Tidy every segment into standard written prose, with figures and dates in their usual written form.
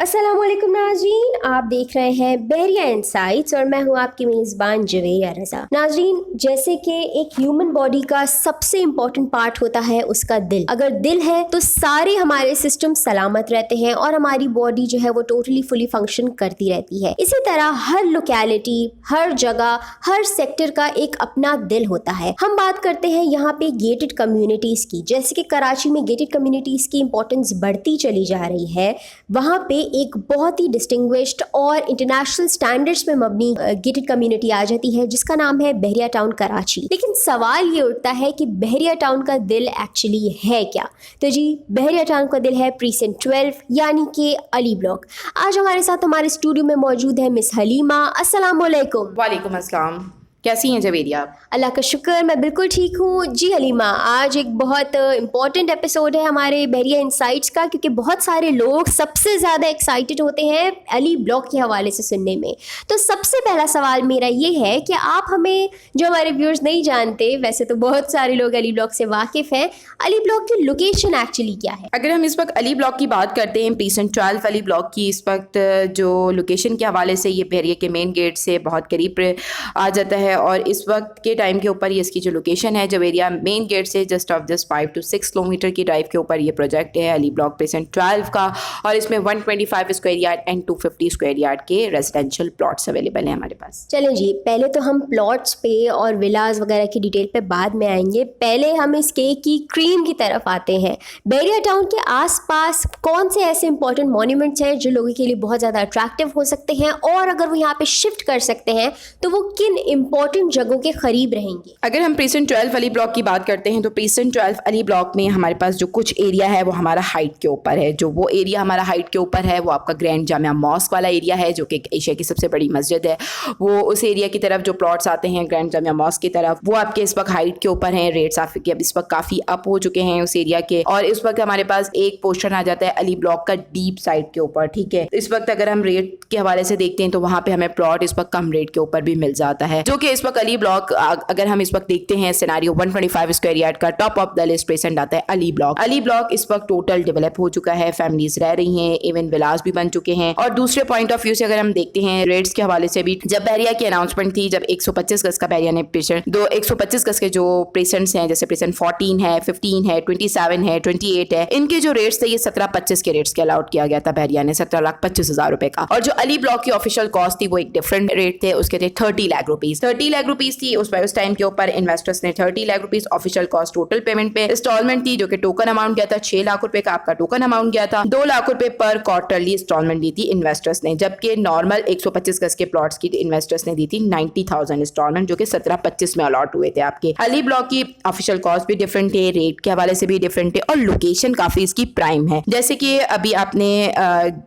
अस्सलामुअलैकुम नाज़रीन, आप देख रहे हैं बहरिया इनसाइट्स और मैं हूं आपकी मेज़बान जवेरिया रज़ा। नाज़रीन, जैसे कि एक ह्यूमन बॉडी का सबसे इम्पॉर्टेंट पार्ट होता है उसका दिल। अगर दिल है तो सारे हमारे सिस्टम सलामत रहते हैं और हमारी बॉडी जो है वो टोटली फुली फंक्शन करती रहती है। इसी तरह हर लोकेलिटी, हर जगह, हर सेक्टर का एक अपना दिल होता है। हम बात करते हैं यहाँ पे गेटेड कम्युनिटीज़ की। जैसे कि कराची में गेटेड कम्युनिटीज़ की इंपॉर्टेंस बढ़ती चली जा रही है, वहाँ पे एक बहुत ही डिस्टिंग्विश्ड और इंटरनेशनल स्टैंडर्ड्स में मबनी गेटेड कम्युनिटी आ जाती है जिसका नाम है बहरिया टाउन कराची। लेकिन सवाल ये उठता है कि बहरिया टाउन का दिल एक्चुअली है क्या? तो जी, बहरिया टाउन का दिल है प्रीसेंट 12 यानी कि अली ब्लॉक। आज हमारे साथ हमारे स्टूडियो में मौजूद है मिस हलीमा। अस्सलाम वालेकुम। वालेकुम अस्सलाम। कैसी हैं जवेरिया आप? अल्लाह का शुक्र, मैं बिल्कुल ठीक हूँ। जी हलीमा, आज एक बहुत इम्पॉर्टेंट एपिसोड है हमारे बहरिया इनसाइट्स का, क्योंकि बहुत सारे लोग सबसे ज़्यादा एक्साइटेड होते हैं अली ब्लॉक के हवाले से सुनने में। तो सबसे पहला सवाल मेरा ये है कि आप हमें, जो हमारे व्यूअर्स नहीं जानते, वैसे तो बहुत सारे लोग अली ब्लॉक से वाकिफ़ हैं, अली ब्लॉक की लोकेशन एक्चुअली क्या है? अगर हम इस वक्त अली ब्लॉक की बात करते हैं, प्रीसेंट 12 अली ब्लॉक की, इस वक्त जो लोकेशन के हवाले से ये बहरिया के मेन गेट से बहुत करीब आ जाता है और इस वक्त के टाइम के ऊपर इसकी जो लोकेशन है जवेरिया मेन गेट से जस्ट 5 to 6 किलोमीटर की ड्राइव के ऊपर ये प्रोजेक्ट है अली ब्लॉक प्रीसेंट 12 का। और इसमें 125 square yard and 250 square yard के रेजिडेंशियल प्लॉट्स अवेलेबल हैं हमारे पास। चलें जी, पहले तो हम प्लॉट्स पे और विलास वगैरह की डिटेल पे बाद में आएंगे। पहले हम इस केक की क्रीम की तरफ आते हैं। बहरिया टाउन के आसपास कौन से ऐसे इंपॉर्टेंट मॉन्यूमेंट्स हैं जो लोगों के लिए बहुत ज़्यादा अट्रैक्टिव हो सकते हैं, और अगर वो यहाँ पे शिफ्ट कर सकते हैं तो वो किन इंपॉर्टेंट जगहों के करीब रहेंगे? अगर हम प्रीसेंट 12 अली ब्लॉक की बात करते हैं तो प्रीसेंट 12 अली ब्लॉक में हमारे पास जो कुछ एरिया है वो हमारा हाइट के ऊपर है। जो वो एरिया हमारा हाइट के ऊपर है वो आपका ग्रैंड जामिया मॉस्क वाला एरिया है, जो कि एशिया की सबसे बड़ी मस्जिद है। वो उस एरिया की तरफ जो प्लॉट्स आते हैं ग्रैंड जामिया मॉस्क की तरफ, वो आपके इस वक्त हाइट के ऊपर हैं। रेट्स आपके अब इस वक्त काफ़ी अप हो चुके हैं उस एरिया के। और इस वक्त हमारे पास एक पोर्शन आ जाता है अली ब्लॉक का डीप साइड के ऊपर, ठीक है। इस वक्त अगर हम रेट के हवाले से देखते हैं तो वहाँ पे हमें प्लॉट इस वक्त कम रेट के ऊपर भी मिल जाता है, जो कि इस वक्त अली ब्लॉक, अगर हम इस वक्त देखते हैं सिनेरियो 125 स्क्वायर यार्ड का top of the list present आता है अली ब्लॉक। अली ब्लॉक इस वक्त टोटल डेवलप हो चुका है, फैमिलीज रह रही हैं, इवन विलास भी बन चुके हैं। और दूसरे पॉइंट ऑफ व्यू से अगर हम देखते हैं रेट्स के हवाले से भी, जब बहरिया की अनाउंसमेंट थी, जब 125 गज का बहरिया ने पेशेंट 125 गज के जो प्रेसेंट्स हैं, जैसे प्रेसेंट 14 है, 15 है, 27 है, 28 है, इनके जो रेट्स थे ये 17-25 के रेट्स के अलाउड किया गया था बहरिया ने, 17,25,000 रुपए का। और जो अली ब्लॉक की ऑफिशियल कॉस्ट थी वो एक डिफरेंट रेट थे, उसके थे 30 लाख रुपीज। 30 लाख रुपीज थी उस टाइम के ऊपर। इन्वेस्टर्स ने 30 lakh rupees official cost total payment पे। इंस्टॉलमेंट थी जो कि टोकन अमाउंट गया था 6 लाख रुपए का, आपका टोकन अमाउंट गया था 2 लाख रुपए पर क्वार्टरली इंस्टॉलमेंट दी थी इन्वेस्टर्स ने। जबकि नॉर्मल 125 गज के प्लॉट्स की इन्वेस्टर्स ने दी थी 90,000 इंस्टॉलमेंट, जो कि 17-25 में अलॉट हुए थे आपके। अली ब्लॉक की ऑफिशियल कॉस्ट भी डिफरेंट है, रेट के हवाले से भी डिफरेंट है, और लोकेशन काफी इसकी प्राइम है। जैसे कि अभी आपने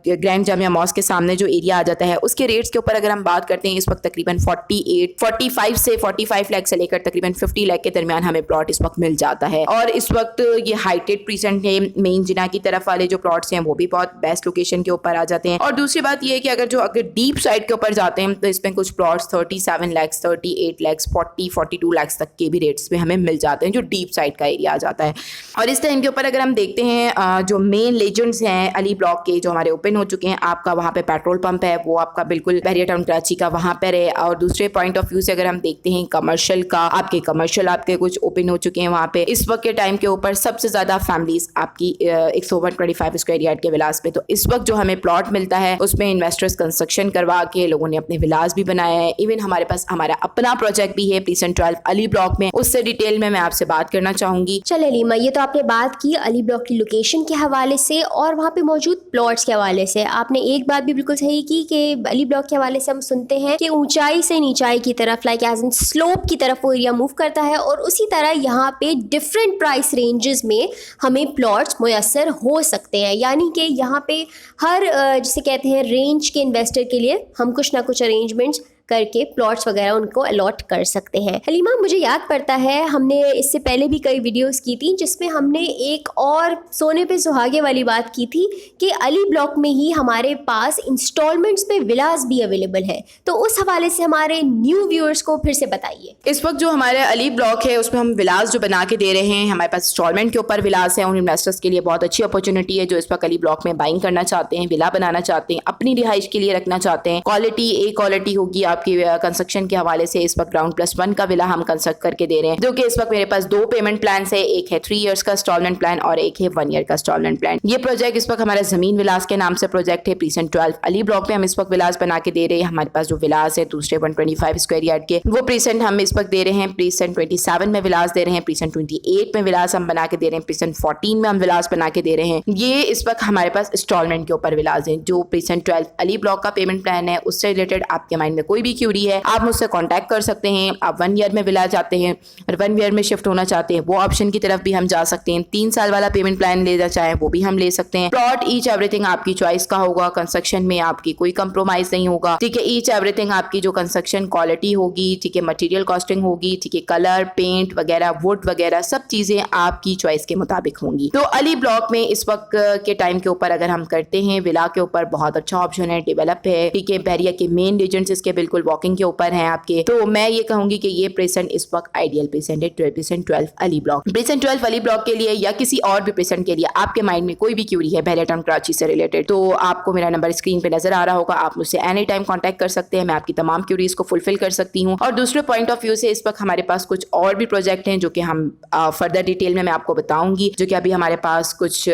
ग्रैंड जामिया मॉस्क के सामने जो एरिया आ जाता है उसके रेट्स के ऊपर अगर हम बात करते हैं, इस वक्त तकरीबन 45 लाख से लेकर तकरीबन 50 लाख के दरमियान हमें प्लॉट इस वक्त मिल जाता है। और इस वक्त ये हाइटेड प्रेजेंट है, मेन जिना की तरफ वाले जो प्लॉट्स हैं वो भी बहुत बेस्ट लोकेशन के ऊपर आ जाते हैं। और दूसरी बात ये है कि अगर डीप साइड के ऊपर जाते हैं तो इसमें कुछ प्लॉट्स 37 लाख, 38 लाख, 42 लाख तक के भी रेट्स में हमें मिल जाते हैं, जो डीप साइड का एरिया आ जाता है। और इस टाइम के ऊपर अगर हम देखते हैं जो मेन लेजेंड्स हैं अली ब्लॉक के, जो हमारे ओपन हो चुके हैं, आपका वहाँ पे पेट्रोल पंप है, वो आपका बिल्कुल बहरिया टाउन कराची का वहाँ पर है। और दूसरे पॉइंट ऑफ व्यू से अगर हम देखते हैं कमर्शियल का, आपके कुछ ओपन हो चुके हैं वहाँ पे। इस वक्त के टाइम के ऊपर सबसे ज्यादा फैमिलीज आपकी 125 स्क्वायर यार्ड के विलास पे। तो इस वक्त जो हमें प्लॉट मिलता है उसमें इन्वेस्टर्स कंस्ट्रक्शन करवा के लोगों ने अपने विलास भी बनाया है। इवन हमारे पास हमारा अपना प्रोजेक्ट भी है प्रीसेंट 12 अली ब्लॉक में, उससे डिटेल में मैं आपसे बात करना चाहूंगी। चले लीमा, ये तो आपने बात की अली ब्लॉक की लोकेशन के हवाले से और वहाँ पे मौजूद प्लॉट्स के हवाले से। आपने एक बात भी बिल्कुल सही की कि अली ब्लॉक के हवाले से हम सुनते हैं कि ऊंचाई से नीचाई की तरफ, लाइक एज इन स्लोप की तरफ वो एरिया मूव करता है, और उसी तरह यहाँ पे डिफरेंट प्राइस रेंजेस में हमें प्लॉट्स मुयस्सर हो सकते हैं। यानी कि यहाँ पे हर जिसे कहते हैं रेंज के इन्वेस्टर के लिए हम कुछ ना कुछ अरेंजमेंट्स करके प्लॉट्स वगैरह उनको अलॉट कर सकते हैं। हलीमा, मुझे याद पड़ता है हमने इससे पहले भी कई वीडियोस की थी जिसमें हमने एक और सोने पे सुहागे वाली बात की थी कि अली ब्लॉक में ही हमारे पास इंस्टॉलमेंट्स पे विलास भी अवेलेबल है, तो उस हवाले से हमारे न्यू व्यूअर्स को फिर से बताइए। इस वक्त जो हमारे अली ब्लॉक है उसमें हम विलास जो बना के दे रहे हैं, हमारे पास इंस्टॉलमेंट के ऊपर विलास है। उन इन्वेस्टर्स के लिए बहुत अच्छी अपॉर्चुनिटी है जो इस वक्त अली ब्लॉक में बाइंग करना चाहते हैं, विला बनाना चाहते हैं, अपनी रिहाइश के लिए रखना चाहते हैं। क्वालिटी ए क्वालिटी होगी आपकी कंस्ट्रक्शन के हवाले से। इस वक्त ग्राउंड +1 का विला हम कंस्ट्रक्ट करके दे रहे हैं, जो कि इस वक्त मेरे पास 2 पेमेंट प्लान है, एक है 3 ईयर्स का इंस्टॉलमेंट प्लान और एक है 1 ईयर का इंस्टॉलमेंट प्लान। ये प्रोजेक्ट इस वक्त हमारा जमीन विलास के नाम से प्रोजेक्ट है। प्रीसेंट 12 अली ब्लॉक में हम इस वक्त विलास बना के दे रहे हैं। हमारे पास जो विलास है दूसरे 125 स्क्वायर यार्ड के, वो प्रीसेंट हम इस वक्त दे रहे हैं। प्रीसेंट 27 में विलास दे रहे हैं, प्रीसेंट 28 में विलास हम बना के दे रहे हैं, प्रीसेंट 14 में हम विलास बना के दे रहे हैं। ये इस वक्त हमारे पास इंस्टॉलमेंट के ऊपर विलास हैं। जो प्रीसेंट 12 अली ब्लॉक का पेमेंट प्लान है उससे रिलेटेड आपके माइंड में कोई भी क्यूरी है, आप मुझसे कॉन्टैक्ट कर सकते हैं। आप 1 ईयर में विला चाहते हैं और 1 ईयर में शिफ्ट होना चाहते हैं, वो ऑप्शन की तरफ भी हम जा सकते हैं। 3 साल वाला पेमेंट प्लान लेना चाहें वो भी हम ले सकते हैं। प्लॉट ईच एवरीथिंग आपकी चॉइस का होगा, कंस्ट्रक्शन में आपकी कोई कंप्रोमाइज नहीं होगा, ठीक है। ईच एवरीथिंग आपकी जो कंस्ट्रक्शन क्वालिटी होगी, ठीक है, मटेरियल कॉस्टिंग होगी, ठीक है, कलर, पेंट वगैरह, वुड वगैरह सब चीजें आपकी चॉइस के मुताबिक होंगी। तो अली ब्लॉक में इस वक्त के टाइम के ऊपर अगर हम करते हैं, विला के ऊपर बहुत अच्छा ऑप्शन है, डेवलप है, ठीक है। बहरिया के मेन रीजन इसके बिल्कुल वॉकिंग के ऊपर हैं आपके। तो मैं ये कहूंगी कि ये प्रेजेंट इस वक्त आइडियल प्रेजेंट है। Present 12 Ali block, present 12 Ali block के लिए या किसी और भी प्रेजेंट के लिए आपके माइंड में कोई भी क्यूरी है बहरिया टाउन कराची से रिलेटेड, तो आपको मेरा नंबर स्क्रीन पे नजर आ रहा होगा, आप मुझसे एनी टाइम कॉन्टैक्ट कर सकते हैं। मैं आपकी तमाम क्यूरीज को फुलफिल कर सकती हूँ। और दूसरे पॉइंट ऑफ व्यू से इस वक्त हमारे पास कुछ और भी प्रोजेक्ट हैं जो कि हम फर्दर डिटेल में मैं आपको बताऊंगी। जो कि अभी हमारे पास कुछ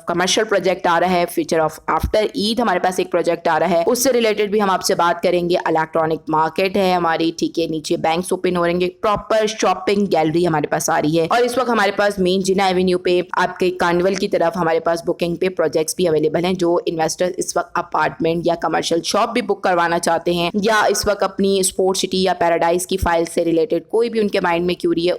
कमर्शियल प्रोजेक्ट आ रहा है। फ्यूचर ऑफ आफ्टर ईद हमारे पास एक प्रोजेक्ट आ रहा है, उससे रिलेटेड भी हम आपसे बात करेंगे। इलेक्ट्रॉनिक मार्केट है हमारी, ठीक है, नीचे बैंक्स ओपन हो रहेंगे, प्रॉपर शॉपिंग गैलरी हमारे पास आ रही है। और इस वक्त हमारे पास मेन जिना एवेन्यू पे आपके कार्निवल की तरफ हमारे पास बुकिंग पे प्रोजेक्ट्स भी अवेलेबल हैं। जो इन्वेस्टर्स इस वक्त अपार्टमेंट या कमर्शियल शॉप भी बुक करवाना चाहते हैं, या इस वक्त अपनी स्पोर्ट सिटी या पैराडाइज की फाइल से रिलेटेड कोई भी उनके माइंड में क्यूरी है,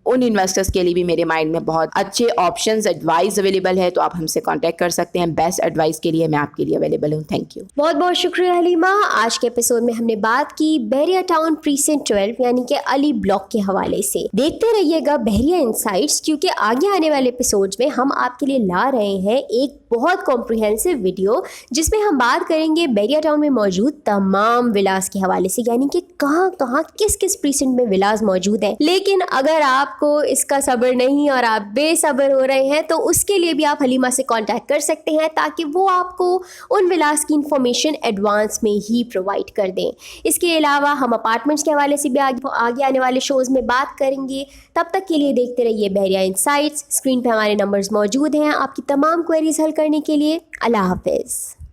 उन इन्वेस्टर्स के लिए भी मेरे माइंड में बहुत अच्छे ऑप्शंस, एडवाइस अवेलेबल है। तो आप हमसे कांटेक्ट कर सकते हैं। बेस्ट एडवाइस के लिए मैं आपके लिए अवेलेबल हूँ। Thank you. बहुत बहुत शुक्रिया हलीमा। आज के एपिसोड में हमने बात की बहरिया टाउन प्रीसेंट 12 यानी कि अली ब्लॉक के हवाले से। देखते रहिएगा बहरिया इनसाइट्स, क्योंकि आगे आने वाले एपिसोड्स में हम आपके लिए ला रहे हैं एक बहुत कॉम्प्रिहेंसिव वीडियो जिसमें हम बात करेंगे बहरिया टाउन में मौजूद तमाम विलास के हवाले से, यानी कि कहाँ कहाँ किस किस प्रीसेंट में विलास मौजूद हैं। लेकिन अगर आपको इसका सब्र नहीं और आप बेसब्र हो रहे हैं तो उसके लिए भी आप हलीमा से कांटेक्ट कर सकते हैं ताकि वो आपको उन विलास की इंफॉर्मेशन एडवांस में ही प्रोवाइड कर दें। इसके अलावा हम अपार्टमेंट्स के हवाले से भी आगे आने वाले शोज़ में बात करेंगे। तब तक के लिए देखते रहिए बहरिया इनसाइट्स। स्क्रीन पे हमारे नंबर्स मौजूद हैं आपकी तमाम क्वेरीज हल करने के लिए। अल्लाह हाफिज़।